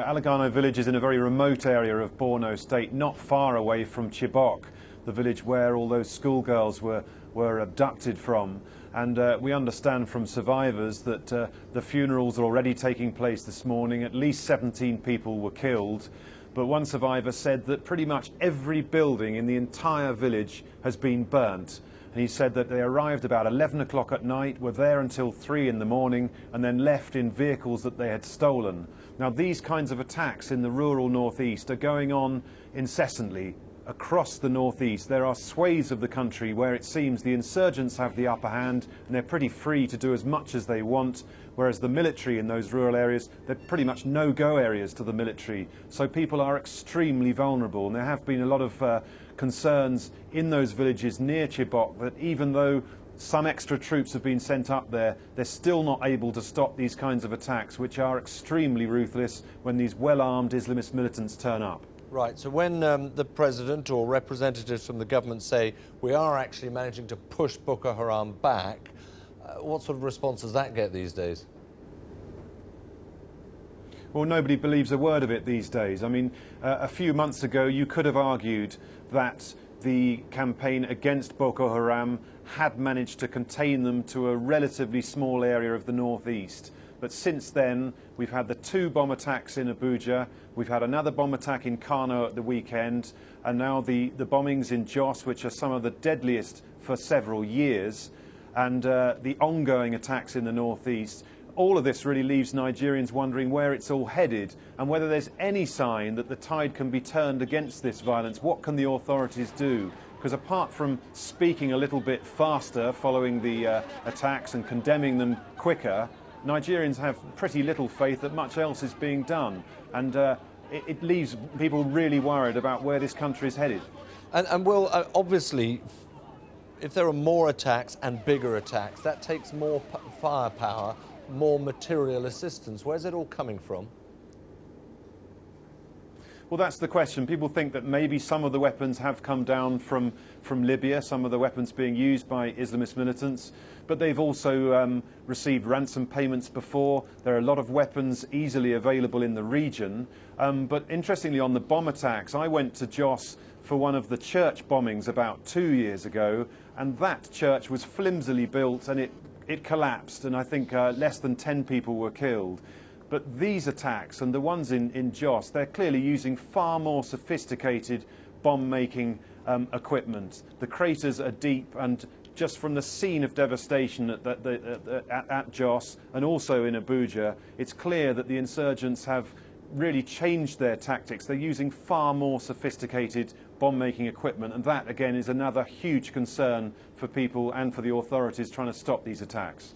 Alagarno village is in a very remote area of Borno state, not far away from Chibok, the village where all those schoolgirls were abducted from. And we understand from survivors that the funerals are already taking place this morning. At least 17 people were killed. But one survivor said that pretty much every building in the entire village has been burnt. And he said that they arrived about 11 o'clock at night, were there until 3 in the morning, and then left in vehicles that they had stolen. Now, these kinds of attacks in the rural northeast are going on incessantly across the northeast. There are swathes of the country where it seems the insurgents have the upper hand and they're pretty free to do as much as they want, whereas the military in those rural areas, they're pretty much no-go areas to the military. So people are extremely vulnerable, and there have been a lot of concerns in those villages near Chibok that even though some extra troops have been sent up there, they're still not able to stop these kinds of attacks, which are extremely ruthless when these well-armed Islamist militants turn up. Right, so when the president or representatives from the government say we are actually managing to push Boko Haram back, what sort of response does that get these days? Well, nobody believes a word of it these days. I mean, a few months ago you could have argued that the campaign against Boko Haram had managed to contain them to a relatively small area of the northeast. But since then, we've had the 2 bomb attacks in Abuja, we've had another bomb attack in Kano at the weekend, and now the bombings in Jos, which are some of the deadliest for several years, and the ongoing attacks in the northeast. All of this really leaves Nigerians wondering where it's all headed and whether there's any sign that the tide can be turned against this violence. What can the authorities do? Because apart from speaking a little bit faster following the attacks and condemning them quicker, Nigerians have pretty little faith that much else is being done, and it leaves people really worried about where this country is headed. And Will, obviously, if there are more attacks and bigger attacks, that takes more firepower, more material assistance. Where's it all coming from? Well, that's the question. People think that maybe some of the weapons have come down from Libya, some of the weapons being used by Islamist militants, but they've also received ransom payments before. There are a lot of weapons easily available in the region. But interestingly, on the bomb attacks, I went to Jos for one of the church bombings about 2 years ago, and that church was flimsily built and it collapsed, and I think less than 10 people were killed. But these attacks, and the ones in Jos, they're clearly using far more sophisticated bomb-making equipment. The craters are deep, and just from the scene of devastation at Jos and also in Abuja, it's clear that the insurgents have really changed their tactics. They're using far more sophisticated bomb-making equipment, and that, again, is another huge concern for people and for the authorities trying to stop these attacks.